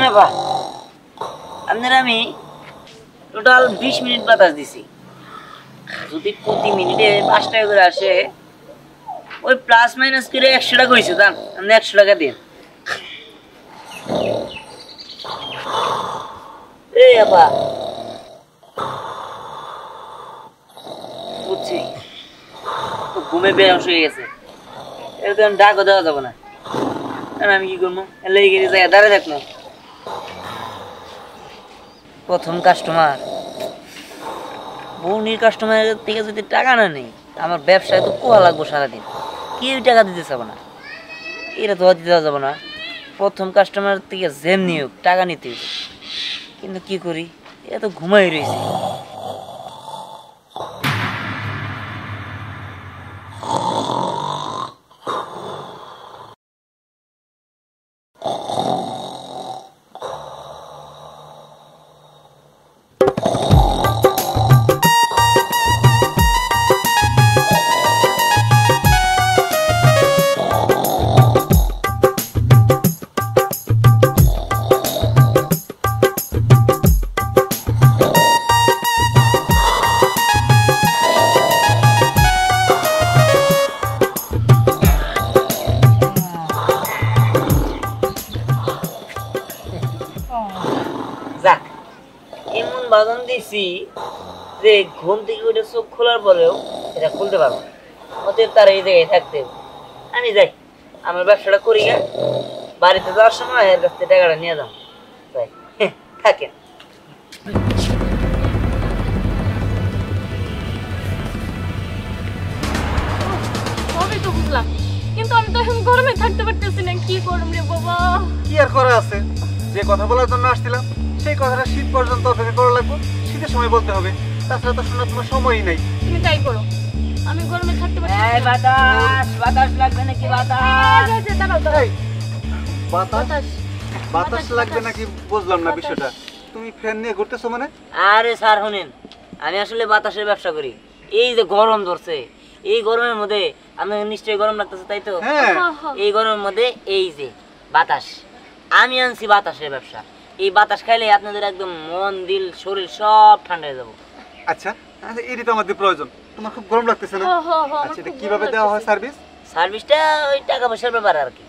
আপা আপনার আমি টোটাল 20 মিনিট বাতাস দিছি, যদি প্রতি মিনিটে 5 টাকা করে আসে ওই প্লাস মাইনাস করে 100 টাকা হয়েছে। দাম আপনি 100 টাকা দিন। এই আপা বুঝছি তো ঘুমে বেহস হয়ে গেছে, এরকম ডাকও দেওয়া যাবে না। আমি কি করবো, লেগে গেলে জায়গা দাঁড়িয়ে থাকবো। প্রথম কাস্টমার বউনির কাস্টমারের থেকে যদি টাকা না নেই আমার ব্যবসায় তো কোয়া লাগবো সারাদিন, কেউ টাকা দিতে চাবো না, এটা তো দিতে যাবো না। প্রথম কাস্টমার থেকে যেমনি হোক টাকা নিতে, কিন্তু কি করি এ তো ঘুমাই রয়েছে। যাক এমন বাঁধন দিছি যে ঘুম থেকে উঠে চোখ খোলার পরেও এটা খুলতে পারবো না, অতএব তার এই জায়গায় থাকতে হবে। আমি যাই আমার ব্যবসাটা করি, বাড়িতে যাওয়ার সময় এর কাছ থেকে টাকাটা নিয়ে যাবো। তাই থাকেন। সবই তো বুঝলাম, কিন্তু আমি তো এখন গরমে থাকতে পারতেছি না। কি করব রে বাবা? কি আর করা আছে, যে কথা বলার জন্য আসছিলাম সেই কথাটা শীত পর্যন্ত অপেক্ষা করা লাগবে, শীতের সময় বলতে হবে, তাছাড়া তো শোনার তোমার সময়ই নাই। তুমি তাই করো, আমি গরমে থাকতে পারতেছি এই না। বাতাস বাতাস লাগবে নাকি? বাতাস দাঁড়াও দাঁড়াও। এই, বাতাস বাতাস লাগবে নাকি বুঝলাম না বিষয়টা। তুমি ফ্যান নিয়ে ঘুরতেছো মানে? আরে স্যার শুনেন, আমি আসলে বাতাসের ব্যবসা করি। এই যে গরম ধরছে, এই গরমের মধ্যে আপনাকে নিশ্চয়ই গরম লাগতেছে, তাই তো? হ্যাঁ। এই গরমের মধ্যে এই যে বাতাস, আমি আনছি বাতাসের ব্যবসা। এই বাতাস খাইলে আপনাদের একদম মন দিল শরীর সব ঠান্ডা হয়ে যাবো। আচ্ছা আচ্ছা, এটি তো আমাদের প্রয়োজন। তোমার খুব গরম লাগতেছে না? আচ্ছা, এটা কিভাবে দেওয়া হয় সার্ভিস? সার্ভিসটা ওই টাকা পয়সার ব্যাপার আর কি।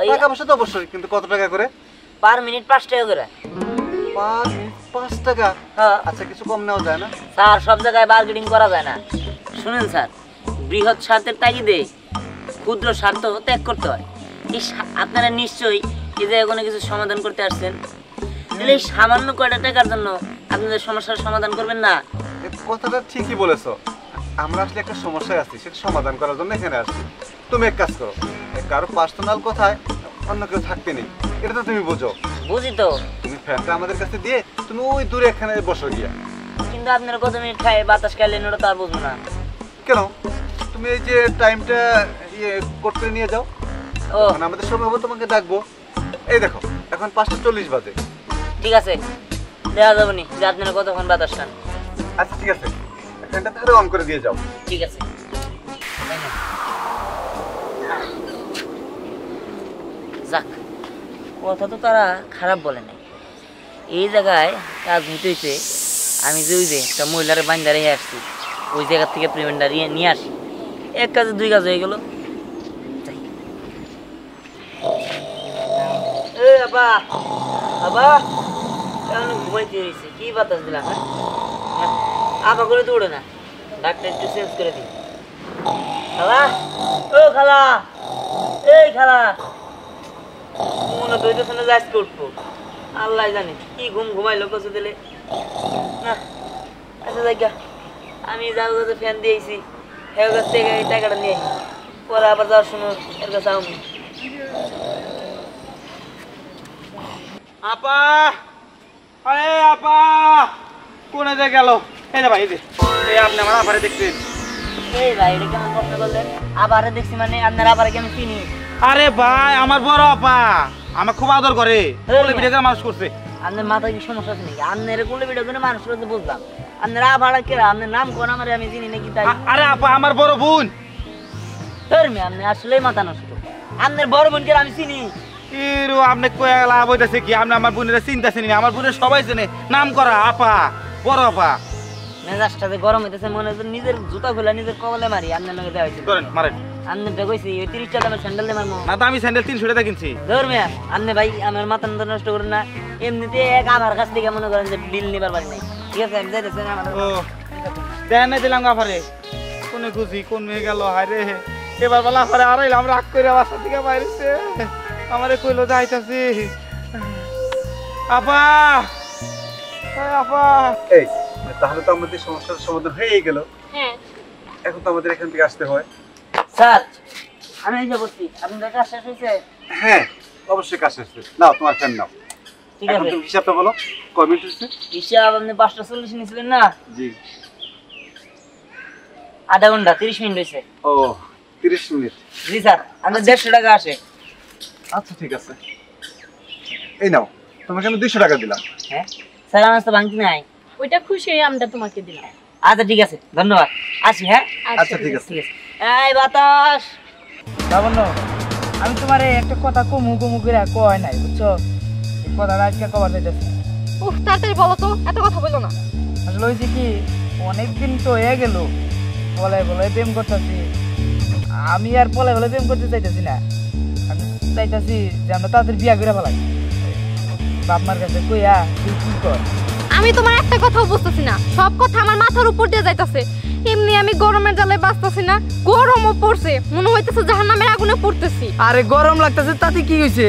ওই টাকা পয়সা তো অবশ্যই, কিন্তু কত টাকা করে? পার মিনিট 5 টাকা করে। 5 টাকা? হ্যাঁ আচ্ছা, কিছু কম নেওয়া যায় না? স্যার সব জায়গায় বার্গেনিং করা যায় না। শুনেন স্যার, বৃহৎ স্বার্থের তাগিদে ক্ষুদ্র স্বার্থ ত্যাগ করতে হয়। আপনারা নিশ্চয়ই এই যে কোনো কিছু সমাধান করতে আসছেন, তাহলে এই সামান্য কয়টা টাকার জন্য আপনাদের সমস্যার সমাধান করবেন না? কথাটা ঠিকই বলেছো, আমরা আসলে একটা সমস্যায় আছি, সেটা সমাধান করার জন্য এখানে আসছি। তুমি এক কাজ করো, কারো পার্সোনাল কথায় অন্য কেউ থাকতে নেই, এটা তো তুমি বোঝো। বুঝি তো, তুমি ফ্যানটা আমাদের কাছে দিয়ে তুমি ওই দূরে এখানে বসো গিয়া। কিন্তু আপনারা কত মিনিট খায় বাতাস খাইলেন ওটা তো আর বুঝবো না। কেন? তুমি এই যে টাইমটা কোড করে নিয়ে যাও, ও মানে আমাদের সময় হবে তোমাকে ডাকবো। এই দেখো এখন 5:40 বাজে। ঠিক আছে, দেওয়া যাবে নি যে আপনারা কতক্ষণ বাতাস খান। আচ্ছা ঠিক আছে, ফ্যানটা তাহলে অন করে দিয়ে যাও। ঠিক আছে। যাক, কথা তো তারা খারাপ বলে নাই। এই জায়গায় কাজ হইতেছে, আমি যে ওই যে একটা মহিলার বান্ধা রেখে আসছি, ওই জায়গা থেকে পেমেন্টটা নিয়ে আসি। এক কাজে দুই কাজ হয়ে গেল। বাবা বাবা ঘুমাইতে হয়েছে, কি বাতাস দিলাম? হ্যাঁ আপা করে তো উঠে না, ডাক্তার একটু চেঞ্জ করে দিই। খালা, ও খালা, এই খালা, মনে করতেছে না আজকে উঠবো, আল্লাহ জানে কি ঘুমাইলো কচু দিলে না। আচ্ছা জায়গা, আমি যার কাছে ফ্যান দিয়েছি এর কাছ থেকে এই টাকাটা নিয়ে পরে আবার যাওয়ার সময় এর কাছে আমি। আপা, আরে আপা কোনে যে গেল? এই যে ভাই, এই যে এই আপনি আমার আপারে দেখছেন? এই ভাই এটা কেমন প্রশ্ন করলেন? আবার দেখছি মানে আপনার আবার কেমন চিনি? আরে ভাই আমার বড় আপা, আমার খুব আদর করে, কোলে ভিডিও করে মানুষ করছে। আপনার মাথায় কি সমস্যা আছে নাকি? আপনার কোলে ভিডিও করে মানুষ করতে বুঝলাম, আপনার আবার কেরা? আপনার নাম কোন আমার আমি চিনি নাকি তাই? আরে আপা আমার বড় বোন। আপনি আসলেই মাথা নষ্ট। আপনার বড় বোনকে আমি চিনি, এরো আপনি কয়ে লাভ হইতেছে কি? আপনি আমার বোনের চিন্তা চিনি না, আমার বোনের সবাই চেনে, নাম করা আপা, বড় আপা। মেজাজটাতে গরম হইতেছে, মনে হচ্ছে নিজের জুতা খুলে নিজের কবলে মারি। আপনার লগে দেওয়া হয়েছে, ধরেন মারেন। আপনারটা কইছি ওই 30 টাকা দামের স্যান্ডেল দিয়ে মারমো না তো আমি স্যান্ডেল 300 টাকা কিনছি। ধর মিয়া, আপনি ভাই আমার মাথা নষ্ট করেন না। এমনিতে এক আমার কাছ থেকে মনে করেন যে বিল নিবার পারি নাই। ঠিক আছে, আমি যাইতেছি না। আমার ও দেন নাই দিলাম গাফারে, কোনে খুশি কোন মেয়ে গেল? হায় রে, এবার বেলা পরে আড়াইলাম, রাগ করে বাসা থেকে বাইরেছে, আমারে কইলো যাইতাছি। আপা, আপা। এই তাহলে তো আমাদের সমস্যার সমাধান হয়েই গেল। হ্যাঁ এখন তো আমাদের এখান থেকে আসতে হয়। স্যার, আমি এসে বসছি। আপনাদের কাজ শেষ হয়েছে? হ্যাঁ অবশ্যই কাজ শেষ হয়েছে। নাও তোমার ফ্যান নাও। ঠিক এখন আছে, তুমি হিসাবটা বলো, কয় মিনিট হচ্ছে? হিসাব আপনি 5:40 নিয়েছিলেন না? জি। আধা ঘন্টা 30 মিনিট হয়েছে। ও 30 মিনিট। জি স্যার, আপনার 150 টাকা আসে। আচ্ছা ঠিক আছে, এই নাও, তোমাকে আমি 200 টাকা দিলাম। হ্যাঁ স্যার, আমার তো ভাঙতি নাই। ওইটা খুশি হয়ে আমরা তোমাকে দিলাম। আচ্ছা ঠিক আছে, ধন্যবাদ। আসি। হ্যাঁ আচ্ছা ঠিক আছে। ঠিক আছে। এই বাতাস, লাবণ্য, আমি তোমারে একটা কথা কমু কমু করে কয় নাই, বুঝছো? এই কথাটা আজকে কবার যাইতেছে। উফ, তাড়াতাড়ি বলো তো, এত কথা বলো না। আসলে হয়েছে কি, অনেকদিন তো হয়ে গেল বলে বলে প্রেম করতেছি। আমি আর বলে বলে প্রেম করতে চাইতেছি না, আমি চাইতেছি যে আমরা তাদের বিয়া করে ফেলাই। বাপ মার কাছে কইয়া তুই কি কর। আমি তোমার একটা কথাও বুঝতেছি না, সব কথা আমার মাথার উপর দিয়ে যাইতাছে। এমনি আমি গরমের জ্বালায় বাঁচতেছি না, গরমও পড়ছে, মনে হইতেছে জাহান্নামের আগুনে পড়তেছি। আরে গরম লাগতেছে তাতে কি হয়েছে?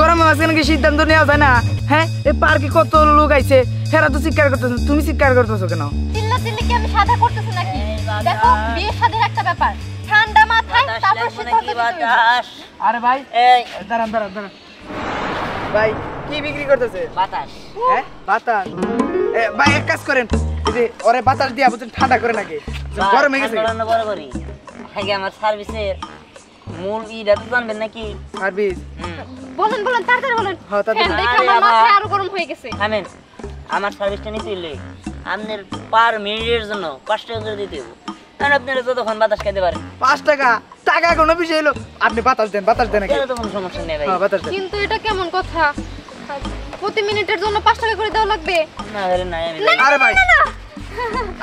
গরমের মাঝখানে কি সিদ্ধান্ত নেওয়া যায় না? হ্যাঁ, এই পার্কে কত লোক আইছে, হেরা তো চিৎকার করতেছে, তুমি চিৎকার করতেছো কেন? চিল্লা চিল্লি কি আমি সাদা করতেছি নাকি? দেখো, বিয়ের সাদের একটা ব্যাপার, ঠান্ডা মাথায় তারপর সিদ্ধান্ত নিতে হইবে। বাতাস। আরে ভাই, এই দাঁড়ান দাঁড়ান দাঁড়ান ভাই, কি বিক্রি করতেছে? বাতাস। হ্যাঁ, বাতাস। ভাই এক কাজ করেন, এই যে ওরে বাতাস দিয়া বুঝছেন ঠান্ডা করে নাকি, গরম হয়ে গেছে। ঠান্ডা বড় করি। আগে আমার সার্ভিসের মূল ইটা তো জানবেন নাকি? সার্ভিস? বলেন বলেন, তাড়াতাড়ি বলেন। হ্যাঁ, তাড়াতাড়ি। ফ্যান দেখে আরে আমার বাবা। মাথা আরো গরম হয়ে গেছে। থামেন, আমার সার্ভিসটা নিতে হইলে আপনার পার মিনিটের জন্য 5 টাকা করে দিতে হবে। আর আপনারা যতক্ষণ বাতাস খাইতে পারেন। 5 টাকা? টাকা কোনো বিষয় হলো, আপনি বাতাস দেন, বাতাস দেন নাকি? তাহলে তো কোনো সমস্যা নেই ভাই। হ্যাঁ, বাতাস দেন। কিন্তু এটা কেমন কথা? প্রতি মিনিটের জন্য 5 টাকা করে দেওয়া লাগবে? না হলে নাই আমি আরে ভাই,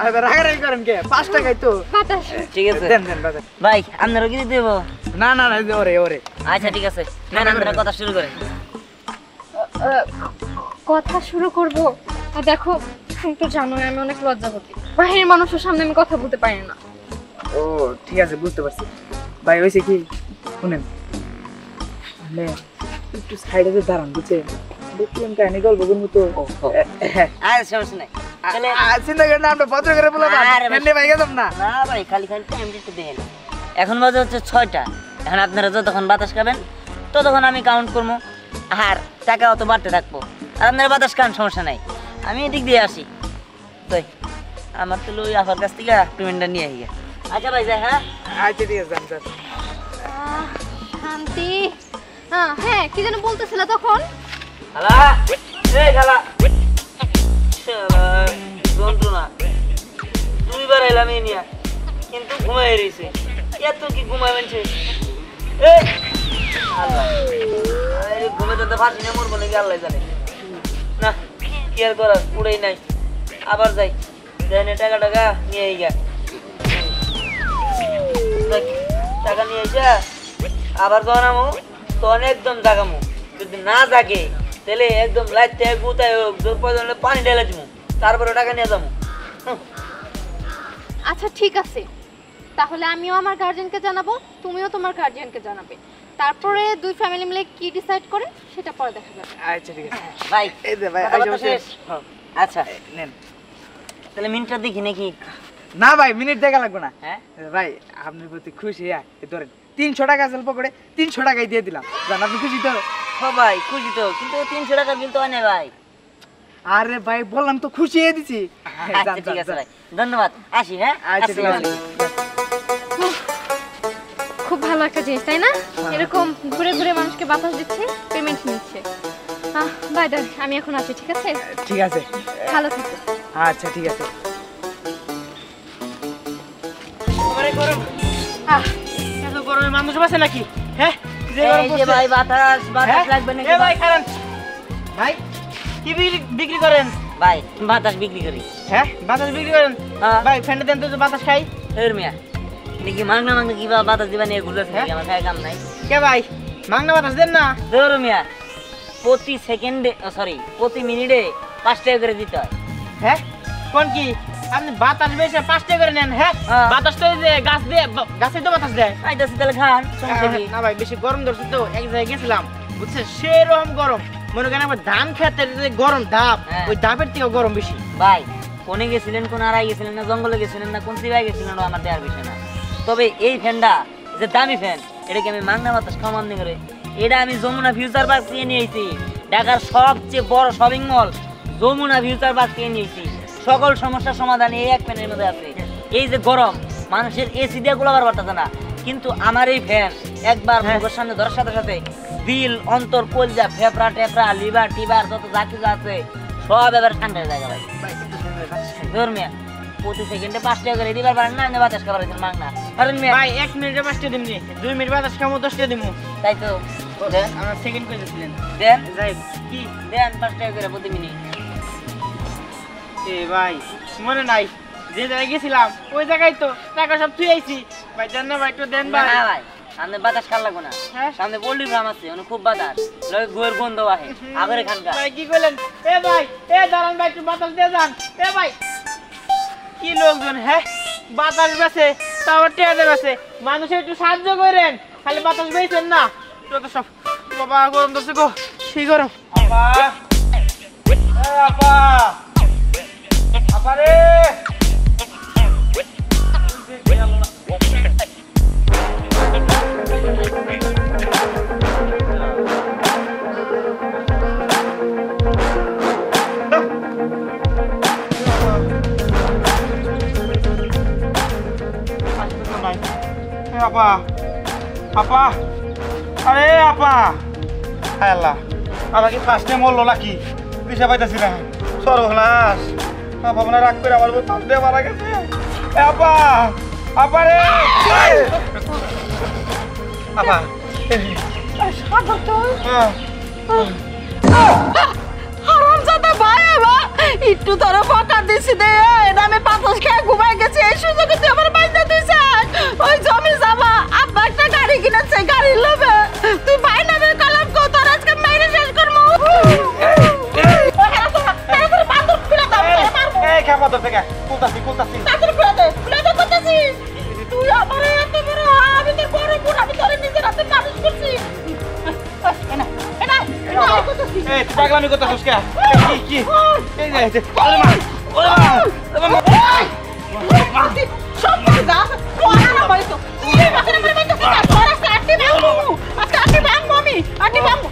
আরে ভাই রাগারাগি করেন কে? 5 টাকাই তো। বাতাস। ঠিক আছে দেন দেন বাতাস। ভাই, আপনারও কি দিতে দেবো? না না না, ওরে ওরে। আচ্ছা ঠিক আছে, না আপনারা কথা শুরু করেন। কথা শুরু করব। আর দেখো, তুমি তো জানোই আমি অনেক লজ্জাবতী, বাহিরের মানুষের সামনে আমি কথা বলতে পারি না। ও ঠিক আছে, বুঝতে পারছি। ভাই হয়েছে কি, শুনেন, মানে একটু সাইডে দাঁড়ান, বুঝছেন? দেখলাম কাহিনী গল্প করবো তো। আর সমস্যা নাই। তাহলে চিন্তা করেন না, আমরা ভদ্র করে বললাম আরে ভাই। এমনি ভাই গেলাম না। না ভাই, খালি খালি টাইম একটু দেখেন। এখন বাজে হচ্ছে 6টা। এখন আপনারা যতক্ষণ বাতাস খাবেন ততক্ষণ আমি কাউন্ট করবো, আর টাকা অত বাড়তে থাকবো। আর আপনারা বাতাস খান, সমস্যা নাই, আমি এদিক দিয়ে আসি। তাই আমার তো ওই আফার কাছ থেকে পেমেন্টটা নিয়ে আসি। আচ্ছা ভাই, যাই। হ্যাঁ আচ্ছা ঠিক আছে, যান যান। শান্তি। হ্যাঁ, কি যেন বলতেছিল তখন? খালা, এই খালা, শালা, যন্ত্রণা। 2 বার এলাম এই নিয়ে, কিন্তু ঘুমাই রয়েছে। এত কি ঘুমাবেন সে? এই আল্লাহ, আরে ঘুমে তো ফাঁসি না, মরবো নাকি আল্লাহ জানে। না, কি আর করার, উড়েই নাই। আবার যাই, যাই টাকা টাকা নিয়ে আই গা। দেখ, টাকা নিয়ে আইসা আবার যখন আমো তখন একদম জাগামো। যদি না জাগে তাহলে একদম লাইট থেকে গুতায় হোক, জোর পর্যন্ত পানি ঢেলে দিমু, তারপরে টাকা নিয়ে যাবো। আচ্ছা ঠিক আছে, তাহলে আমিও আমার গার্জিয়ানকে জানাবো, তুমিও তোমার গার্জিয়ানকে জানাবে। তারপরে 2 ফ্যামিলি মিলে কি ডিসাইড করে সেটা পরে দেখা যাবে। আচ্ছা ঠিক আছে ভাই, এই যে ভাই, কথাবার্তা আইসা বসে। শেষ? আচ্ছা, নেন। তাহলে মিনিটটা দেখি নাকি? না ভাই, মিনিট দেখা লাগবে না। হ্যাঁ ভাই আপনার প্রতি খুশি, ধরেন 300 টাকা স্বল্প করে 300 টাকাই দিয়ে দিলাম, জান আপনি খুশি তো? সবাই খুশি তো, কিন্তু 300 টাকা বিল তো হয় না ভাই। আরে ভাই বললাম তো খুশি হয়ে দিছি। আচ্ছা ঠিক আছে ভাই, ধন্যবাদ, আসি। হ্যাঁ আচ্ছা ঠিক আছে। খুব ভালো একটা জিনিস, তাই না? এরকম ঘুরে ঘুরে মানুষকে বাতাস দিচ্ছে, পেমেন্ট নিচ্ছে। বাই বাই, আমি এখন আসি, ঠিক আছে? ঠিক আছে, ভালো থেকো। আচ্ছা ঠিক আছে। গরম, এত গরমে মানুষ বাঁচে নাকি? হ্যাঁ, যে গরম এই যে পড়ছে। ভাই বাতাস হ্যাঁ? লাগবে নাকি? এ ভাই খারান ভাই কি বিক্রি করেন? ভাই বাতাস বিক্রি করি। হ্যাঁ বাতাস বিক্রি করেন? হ্যাঁ। ভাই ফ্যানটা দেন তো বাতাস খাই। এর মিয়া নাকি মাংনা মাংনা কি বাতাস দিবা নিয়ে ঘুরতেছে নাকি? আমার খায় কাম নাই। কে ভাই মাংনা বাতাস দেন না? ধর মিয়া প্রতি সেকেন্ডে সরি প্রতি মিনিটে 5 টাকা করে দিতে হয়। হ্যাঁ কোন কি আপনি বাতাস বেশি 5 টাকা করে নেন? হ্যাঁ হ্যাঁ। বাতাস তো এই যে গাছ দিয়ে গাছে তো বাতাস দেয়। আইতাছি তাহলে খান, সমস্যা কি? না ভাই বেশি গরম ধরছে তো এক জায়গায় গেছিলাম বুঝছে সেরকম গরম মনে করেন আমার ধান খেতের যে গরম ধাপ হ্যাঁ। ওই ধাপের থেকে গরম বেশি। ভাই কোনে গেছিলেন, কোন আড়াই গেছিলেন না জঙ্গলে গেছিলেন না কোন সিবাই গেছিলেন আমার দেওয়ার বিষয় না। তবে এই ফ্যানটা যে দামি ফ্যান এটাকে আমি মাংনা বাতাস খাওয়ান করে এটা আমি যমুনা ফিউচার পার্ক থেকে নিয়েছি। ঢাকার সবচেয়ে বড় shopping mall Jamuna Future Park থেকে নিয়েছি। সকল সমস্যার সমাধান এই এক ফ্যানের মধ্যে আছে। এই যে গরম মানুষের এসি দিয়ে গোলাবার পারতেছে না, কিন্তু আমার এই ফ্যান একবার মুখের সামনে ধরার সাথে সাথে দিল অন্তর কলজা ফেফড়া টেফড়া লিভার টিভার যত যা কিছু আছে সব এবার ঠান্ডা হয়ে যায় ভাই। ধর্মিয়া প্রতি সেকেন্ডে 5 টাকা করে দিবার পারেন না, আমি বাতাস খাবার মাংনা কারণ মিয়া ভাই 1 মিনিটে 5 টাকা দিমনি 2 মিনিট বাতাস খামো 10 টাকা দিমু। তাই তো দেন আমরা সেকেন্ড করে দিছিলেন দেন যাই কি দেন 5 টাকা করে প্রতি মিনিট। এ ভাই মনে নাই যে জায়গায় গেছিলাম ওই জায়গায় তো টাকা সব থুই আইছি ভাই দেন না ভাই একটু দেন ভাই। না ভাই সামনে বাতাস খাল লাগবো না, হ্যাঁ? সামনে পোল্ট্রি ফার্ম আছে ওখানে খুব বাতাস লগে গুয়ের গন্ধ আহে আগরে খানকা। ভাই কি কইলেন? এ ভাই এ দাঁড়ান ভাই একটু বাতাস দিয়ে যান। এ ভাই কি লোকজন হ্যাঁ বাতাস বেছে তাও টেয়া দেবেছে মানুষের একটু সাহায্য করেন খালি বাতাস বেছেন না যত সব বাবা গরম দছে গো সেই গরম। আপা এ আপা আপা রে আপা আপা আরে আপা হায় আল্লাহ আমার কি ফার্স্ট টাইম হলো নাকি দিশা পাইতাছি না সর্বনাশ আপা মনে রাগ করে আমার বোতল দিয়ে মারা গেছে এ আপা আপা রে আপা হারামজাদা ভাই এবার একটু তোরা বকা দিছি দে এটা আমি বাতাস খেয়ে ঘুমাই গেছি এই সুযোগে তুই আমার বাইন্দা দিছিস ওই জমি যাবা আব্বা একটা গাড়ি কিনেছে গাড়ির লোভে তুই ভাই নামে কলম কো তোর আজকে মেরে শেষ করবো এই খাপা তোর থেকে কুলতাছি তুই আমার এত বড় আমি তোর বড় বোন আমি তোর নিজের হাতে মানুষ করছি এই পাগলামি করতে হস কে কি কি এই যে ওরে মা ওরে মা সব যা ওরা না ভাই তো এই বাসনে মরে তো তোরা কাটি ভাঙবো আমি আটি ভাঙবো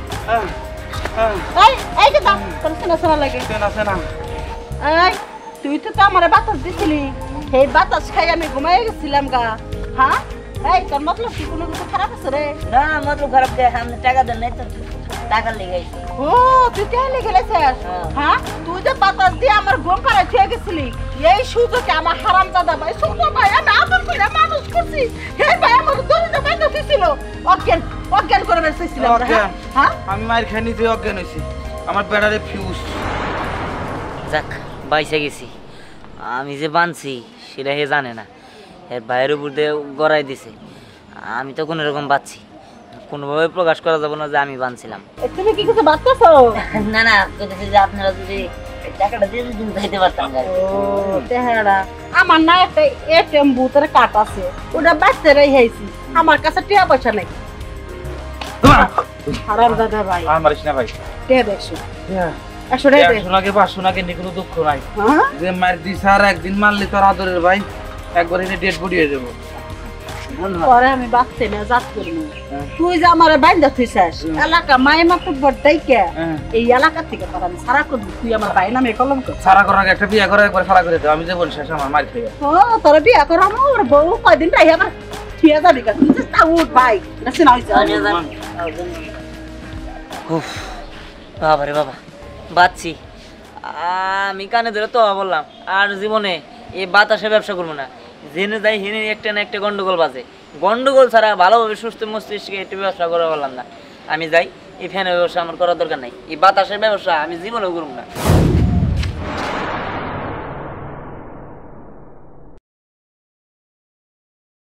এই যে দাম তোর শোনা লাগে না এই তুই তো আমারে বাতাস দিছিলি সেই বাতাস খাই আমি ঘুমাই গেছিলাম গা হ্যাঁ এই তোর মতলব কি কোনো কিছু খারাপ আছে রে না মতলব খারাপ দেয় আপনি টাকা দেন নাই তো টাকা লেগাইছি। ও তুই তাহলে গেলেছিস হ্যাঁ তুই যে বাতাস দিয়ে আমার ঘুম পাড়ায় ছুঁয়ে গেছিলি এই সুযোগে আমার হারাম দাদা ভাই ছোট ভাই আমি আদর করে মানুষ করছি হে ভাই আমার দরিদ্র ভাই তো ছিল অজ্ঞান করে বেঁচেছিলাম হ্যাঁ আমি মায়ের খাই নিজে অজ্ঞান হয়েছি আমার বেড়ারে ফিউজ যাক বাইসে গেছি, আমি যে বানছি সেটা হে জানে না, এর ভাইয়ের উপর দিয়ে গড়াই দিছে, আমি তো কোনো রকম বাঁচছি, কোনোভাবে প্রকাশ করা যাবে না যে আমি বানছিলাম। তুমি কি কিছু বাঁচতেছো? না না কইতেছি যে আপনারা যদি টাকাটা দিয়ে যদি খাইতে পারতাম। আমার না একটা এটিএম বুথের কার্ড আছে ওটা বাঁচতে রেখেছি আমার কাছে টাকা পয়সা নেই। হারাম দাদা ভাই আর মারিস না ভাই টাকা দেখছো 100 টাকা দে। শোনাকে 500 নাকে কোনো দুঃখ নাই হ্যাঁ যে মার দিস আর একদিন মারলি তোর আদরের ভাই একবার এনে ডেড বডি হয়ে যাবো। পরে আমি বাঁচতে না জাত করবো তুই যে আমার বাইন্দা থুইছিস এলাকা মায়ের মাত্র বড়টাই কে এই এলাকা থেকে তোর আমি সারা করবি তুই আমার ভাই নামে কলম কর সারা করার আগে একটা বিয়ে করে একবার ফালা করে দাও আমি যে বল শেষ আমার মার খেয়ে ও তোর বিয়া কর আমার বউ কয়দিন রাই আবার ঠিয়া যাবি কা তুই তা উঠ ভাই নাসি না হইছে উফ বাবা রে বাবা বাঁচছি, আমি কানে ধরে তো বললাম আর জীবনে এই বাতাসে ব্যবসা করবো না, জেনে যাই হেনে একটা না একটা গন্ডগোল বাজে, গন্ডগোল ছাড়া ভালোভাবে সুস্থ মস্তিষ্কে একটু ব্যবসা করে বললাম না। আমি যাই, এই ফ্যানের ব্যবসা আমার করার দরকার নাই, এই বাতাসের ব্যবসা আমি জীবনেও করব না।